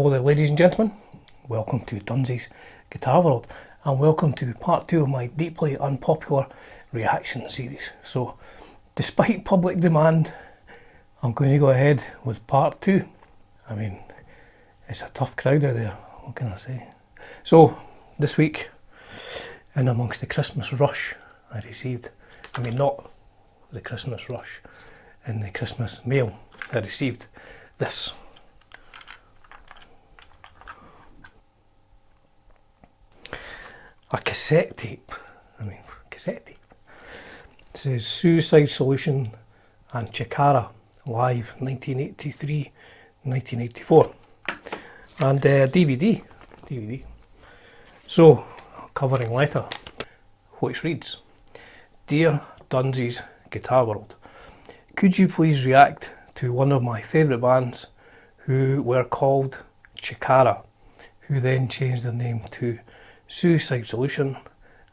Hello there ladies and gentlemen, welcome to Dunsy's Guitar World and welcome to part 2 of my Deeply Unpopular reaction series. So despite public demand, I'm going to go ahead with part 2. I mean, it's a tough crowd out there, what can I say? So this week, in amongst the Christmas rush I received, not the Christmas rush, in the Christmas mail I received this. A cassette tape. Cassette tape. It says Suicide Solution and Chikara live 1983-1984 and DVD. So, covering letter which reads, Dear Dunsy's Guitar World, could you please react to one of my favourite bands who were called Chikara, who then changed their name to Suicide Solution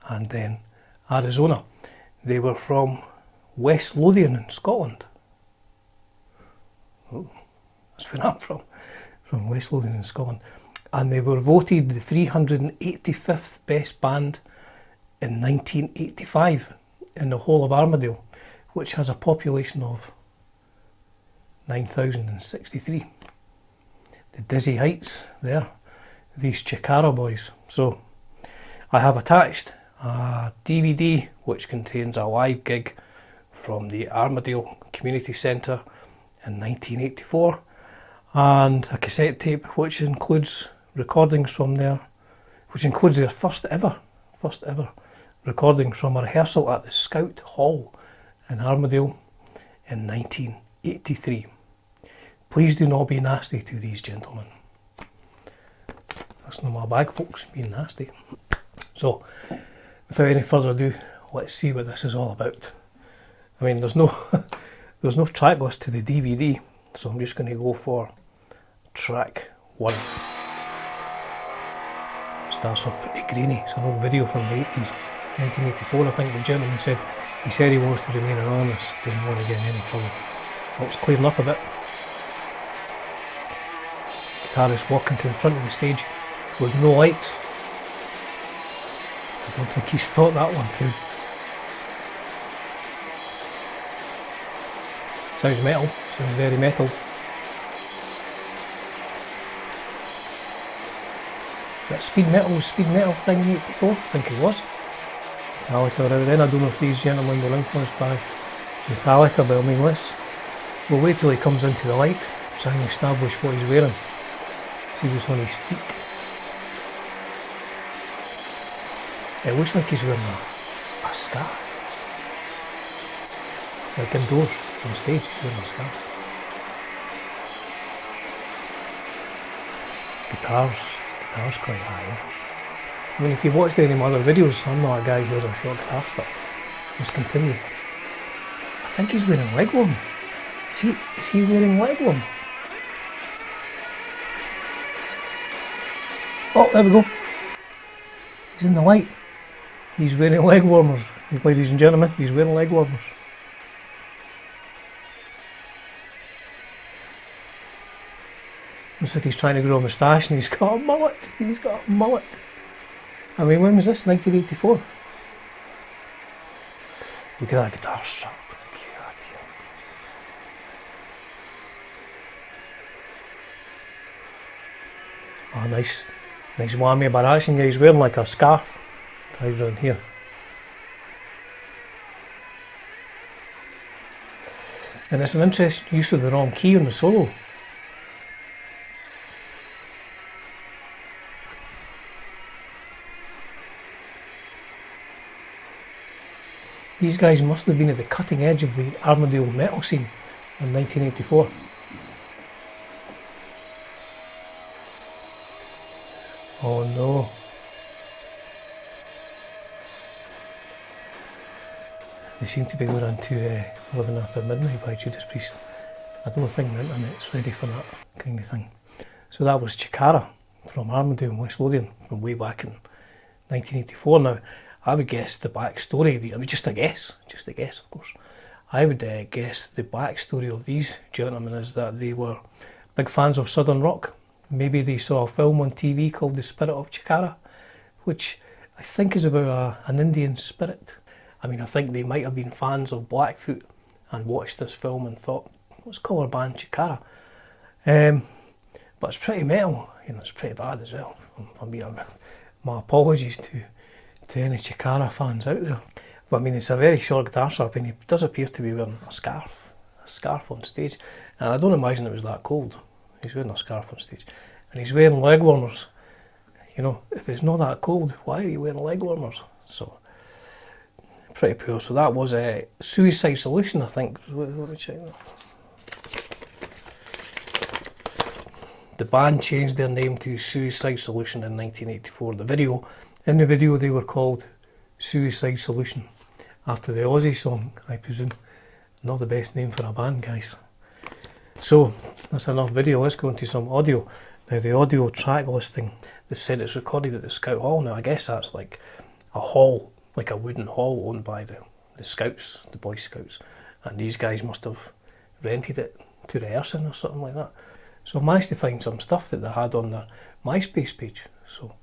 and then Arizona. They were from West Lothian in Scotland. Oh, that's where I'm from West Lothian in Scotland. And they were voted the 385th best band in 1985 in the whole of Armadale, which has a population of 9,063. The dizzy heights there, these Chikara boys. So I have attached a DVD which contains a live gig from the Armadale Community Centre in 1984 and a cassette tape which includes recordings from there, which includes their first ever recordings from a rehearsal at the Scout Hall in Armadale in 1983. Please do not be nasty to these gentlemen. That's not my bag, folks, being nasty. So, without any further ado, let's see what this is all about. There's no track list to the DVD, so I'm just going to go for track 1. Starts off pretty grainy. It's an old video from the 80s, 1984. I think the gentleman said he wants to remain anonymous, doesn't want to get in any trouble. Well, it's clearing up a bit. Guitarist walking to the front of the stage with no lights. I don't think he's thought that one through. Sounds metal, sounds very metal. That speed metal thing in 84, I think it was. Metallica around then. I don't know if these gentlemen were influenced by Metallica, but we'll wait till he comes into the light, try and establish what he's wearing. See what's on his feet. It looks like he's wearing a scarf. Like indoors on stage, he's wearing a scarf. His guitar's quite high. If you've watched any of my other videos, I'm not a guy who wears a short guitar strap. Let's continue. I think he's wearing leg warmers. Is he wearing leg warmers? Oh, there we go. He's in the light. He's wearing leg warmers. Ladies and gentlemen, he's wearing leg warmers. Looks like he's trying to grow a moustache and he's got a mullet. When was this? 1984? Look at that guitar strap. Oh, nice whammy bar action. Yeah, he's wearing like a scarf tied around here. And it's an interesting use of the wrong key on the solo. These guys must have been at the cutting edge of the Armadale metal scene in 1984. Oh no. They seem to be going on to Living After Midnight by Judas Priest. I don't think the internet's ready for that kind of thing. So that was Chikara from Armadale in West Lothian from way back in 1984. Now, I would guess the backstory, just a guess of course. I would guess the backstory of these gentlemen is that they were big fans of Southern rock Maybe they saw a film on TV called The Spirit of Chikara, which I think is about an Indian spirit. I mean, I think they might have been fans of Blackfoot and watched this film and thought, let's call our band Chikara. But it's pretty metal, you know, it's pretty bad as well. My apologies to any Chikara fans out there. But I mean, it's a very short guitar strap, and he does appear to be wearing a scarf on stage. And I don't imagine it was that cold. He's wearing a scarf on stage. And he's wearing leg warmers. You know, if it's not that cold, why are you wearing leg warmers? So, pretty poor. So that was a Suicide Solution, I think. Let me check that. The band changed their name to Suicide Solution in 1984. In the video they were called Suicide Solution, after the Aussie song, I presume. Not the best name for a band, guys. So, that's enough video, let's go into some audio. Now the audio track listing, they said it's recorded at the Scout Hall. Now I guess that's like a hall, like a wooden hall owned by the Scouts, the Boy Scouts. And these guys must have rented it to rehearse in or something like that. So I managed to find some stuff that they had on their MySpace page. So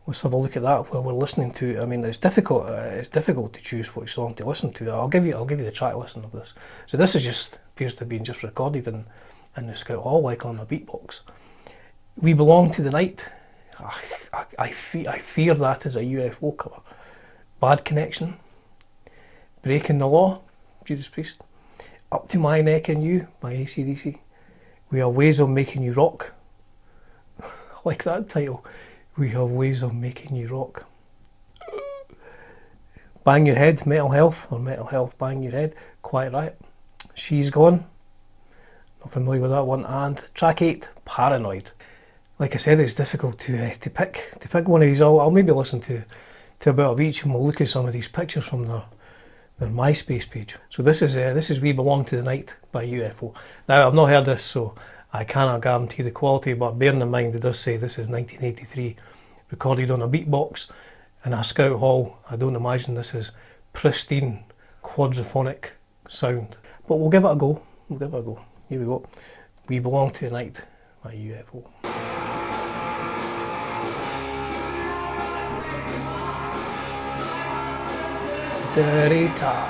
let's have a look at that while we're listening to. I mean, it's difficult to choose which song to listen to. I'll give you the track listing of this. So this is just appears to have been just recorded in the Scout Hall, like on a beatbox. We Belong to the Night. I fear that is a UFO cover. Bad Connection. Breaking the Law, Judas Priest. Up to My Neck in You by AC/DC. We Have Ways of Making You Rock. I like that title. We Have Ways of Making You Rock. Bang Your Head, Mental Health, or Mental Health, Bang Your Head. Quiet Riot. She's Gone. Not familiar with that one. And track 8, Paranoid. Like I said, it's difficult to pick one of these. I'll maybe listen to a bit of each, and we'll look at some of these pictures from their MySpace page. So this is We Belong to the Night by UFO. Now I've not heard this, so I cannot guarantee the quality, but bearing in mind it does say this is 1983, recorded on a beatbox in a Scout Hall. I don't imagine this is pristine quadraphonic sound, but we'll give it a go. Here we go. We Belong to the Night by UFO. Dirty Talk.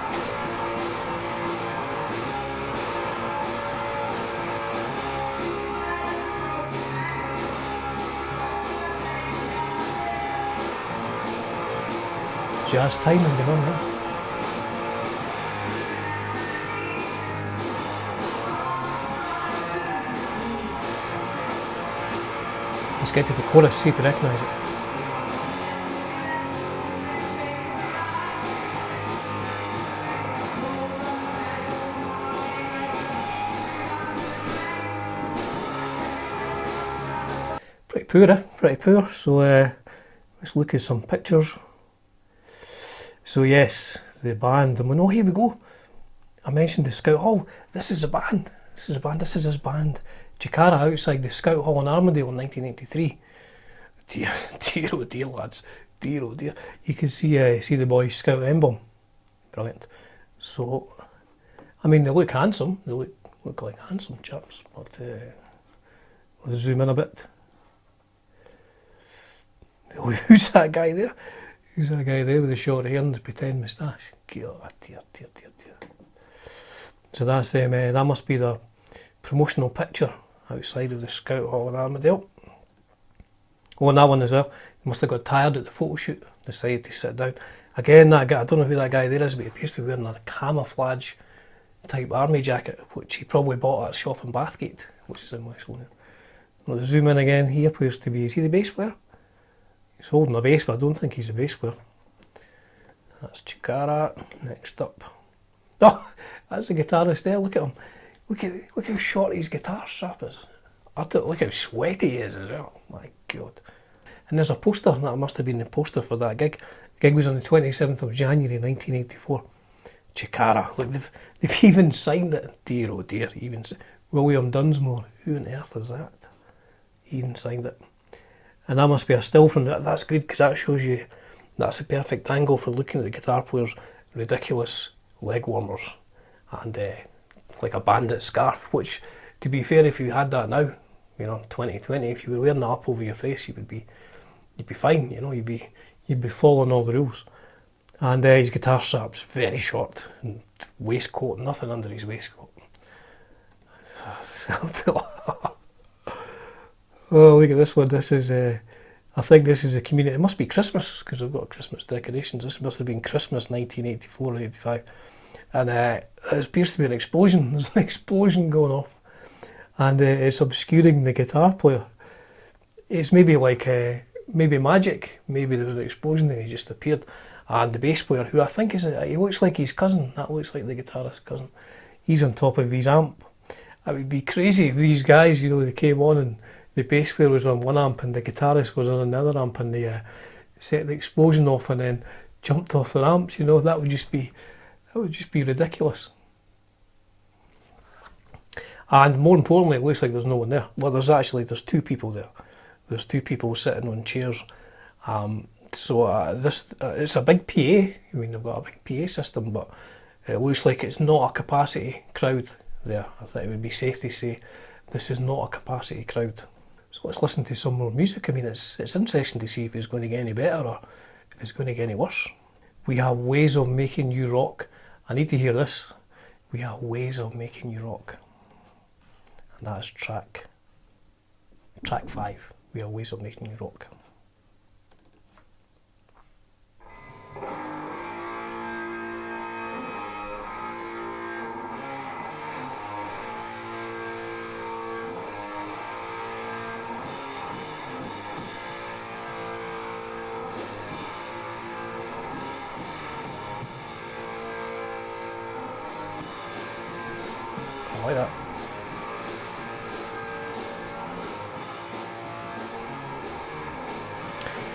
Just timing going on there. Let's get to the chorus, see if we recognise it. Pretty poor. So let's look at some pictures. So yes, the band. Oh, here we go. I mentioned the Scout Hall. This is his band. Chikara, outside the Scout Hall in Armadale in 1983. Dear oh dear, lads. Dear oh dear. You can see the Boy Scout emblem. Brilliant. So, I mean, they look handsome. They look like handsome chaps. But let's zoom in a bit. Who's that guy there? Who's that guy there with the short hair and the pretend moustache? God, dear. So that's them. That must be the promotional picture outside of the Scout Hall in Armadale. Oh, and that one as well. He must have got tired at the photo shoot, decided to sit down. Again, that guy, I don't know who that guy there is, but he appears to be wearing a camouflage type army jacket, which he probably bought at a shop in Bathgate, which is in West London. Let's zoom in again. He appears to be, is he the bass player? He's holding a bass, but I don't think he's a bass player. That's Chikara. Next up. Oh, that's the guitarist there. Look at him. Look how short his guitar strap is. Look how sweaty he is as well. My God. And there's a poster. That must have been the poster for that gig. The gig was on the 27th of January 1984. Chikara. Look, they've even signed it. Dear oh dear. Even William Dunsmore. Who on earth is that? He even signed it. And that must be a still from that. That's good, because that shows you that's a perfect angle for looking at the guitar player's ridiculous leg warmers and like a bandit scarf, which, to be fair, if you had that now, you know, 2020, if you were wearing that up over your face, you'd be fine, you know, you'd be following all the rules. And his guitar strap's very short, and waistcoat, nothing under his waistcoat. Oh, look at this one. This is, I think this is a community. It must be Christmas because I've got Christmas decorations. This must have been Christmas 1984 or 85. And it appears to be an explosion. There's an explosion going off. And it's obscuring the guitar player. It's maybe like, maybe magic. Maybe there was an explosion and he just appeared. And the bass player, who I think is, he looks like his cousin. That looks like the guitarist's cousin. He's on top of his amp. It would be crazy if these guys, you know, they came on and the bass player was on one amp and the guitarist was on another amp, and they set the explosion off and then jumped off their amps. You know, that would just be ridiculous. And more importantly, it looks like there's no one there. Well, there's two people there. There's two people sitting on chairs. It's a big PA. I mean, they've got a big PA system, but it looks like it's not a capacity crowd there. I think it would be safe to say this is not a capacity crowd. So let's listen to some more music. I mean, it's interesting to see if it's going to get any better or if it's going to get any worse. We have ways of making you rock. I need to hear this. We have ways of making you rock. And that is track 5. We have ways of making you rock. I like that.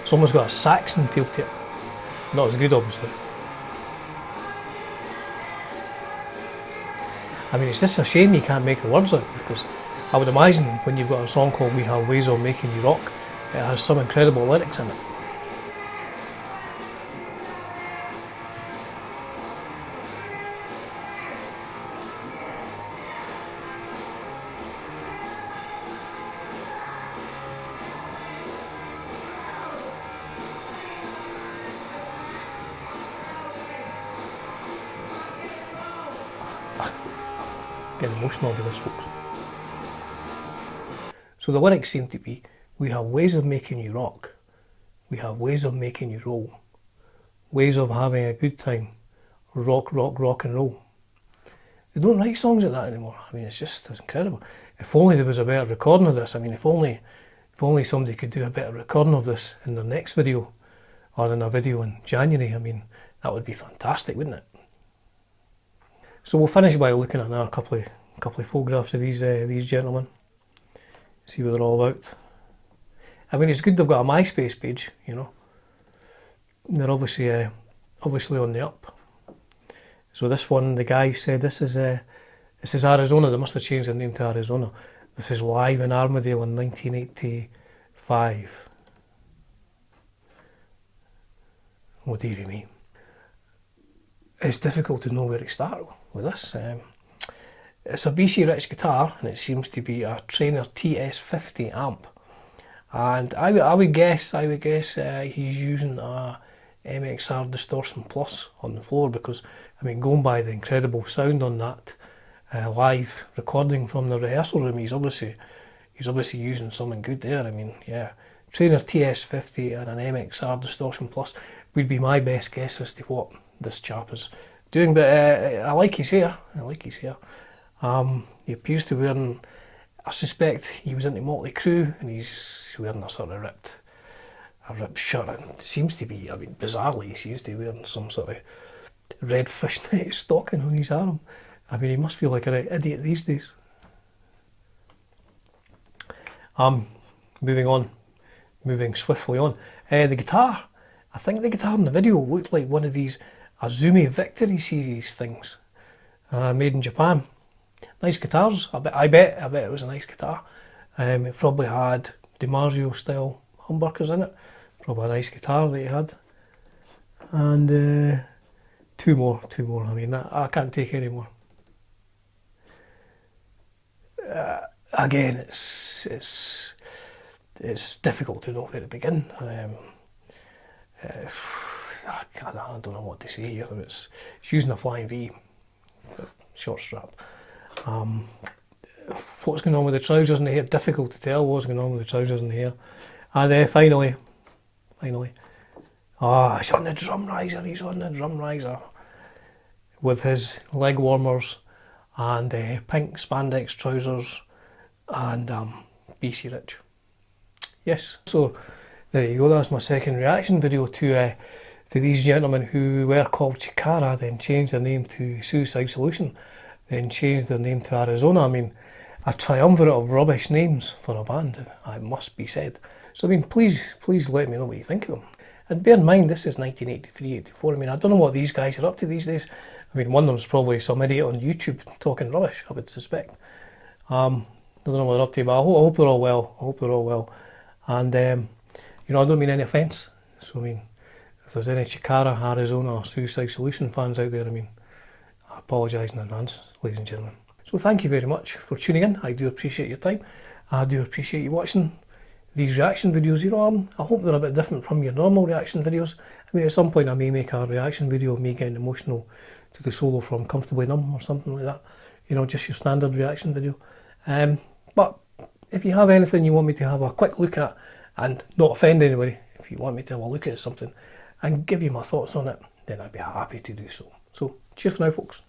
It's almost got a Saxon feel to it. Not as good, obviously. I mean, it's just a shame you can't make the words out, because I would imagine when you've got a song called We Have Ways of Making You Rock, it has some incredible lyrics in it. Getting emotional with this, folks. So the lyrics seem to be, we have ways of making you rock, we have ways of making you roll, ways of having a good time, rock, rock, rock and roll. They don't write songs like that anymore. I mean, it's incredible. If only there was a better recording of this. I mean, if only somebody could do a better recording of this in their next video, or in a video in January. I mean, that would be fantastic, wouldn't it? So we'll finish by looking at another couple of photographs of these gentlemen. See what they're all about. I mean, it's good they've got a MySpace page, you know. They're obviously on the up. So this one, the guy said this is Arizona. They must have changed their name to Arizona. This is live in Armadale in 1985. Oh dearie me. It's difficult to know where to start with this. It's a BC Rich guitar, and it seems to be a Trainer TS50 amp. And I would guess he's using a MXR Distortion Plus on the floor, because I mean, going by the incredible sound on that live recording from the rehearsal room, he's obviously using something good there. I mean, yeah, Trainer TS50 and an MXR Distortion Plus would be my best guess as to what this chap is doing. But I like his hair. He appears to be wearing, I suspect he was into Motley Crue, and he's wearing a sort of ripped shirt, and it seems to be, I mean, bizarrely, he seems to be wearing some sort of red fishnet stocking on his arm. I mean, he must feel like an idiot these days. Moving swiftly on. The guitar, I think the guitar in the video looked like one of these Azumi Victory Series things, made in Japan. Nice guitars. I bet it was a nice guitar. It probably had DiMarzio style humbuckers in it. Probably a nice guitar that he had. And two more. I mean, I can't take any more. again, it's difficult to know where to begin. I don't know what to say here. It's using a flying V, short strap. What's going on with the trousers and the hair? Difficult to tell what's going on with the trousers and the hair. And finally, he's on the drum riser. He's on the drum riser with his leg warmers and pink spandex trousers and BC Rich. Yes, so there you go. That's my second reaction video to these gentlemen who were called Chikara, then changed their name to Suicide Solution, then changed their name to Arizona. I mean, a triumvirate of rubbish names for a band, it must be said. So I mean, please let me know what you think of them. And bear in mind, this is 1983, 84. I mean, I don't know what these guys are up to these days. I mean, one of them's probably some idiot on YouTube talking rubbish, I would suspect. I don't know what they're up to, but I hope they're all well. And, you know, I don't mean any offence. So, I mean, if there's any Chikara, Arizona, or Suicide Solution fans out there, I mean, I apologise in advance, ladies and gentlemen. So thank you very much for tuning in. I do appreciate your time. I do appreciate you watching these reaction videos. You know, I hope they're a bit different from your normal reaction videos. I mean, at some point I may make a reaction video of me getting emotional to the solo from Comfortably Numb or something like that. You know, just your standard reaction video. But if you have anything you want me to have a quick look at and not offend anybody, if you want me to have a look at something and give you my thoughts on it, then I'd be happy to do so. So cheers for now, folks.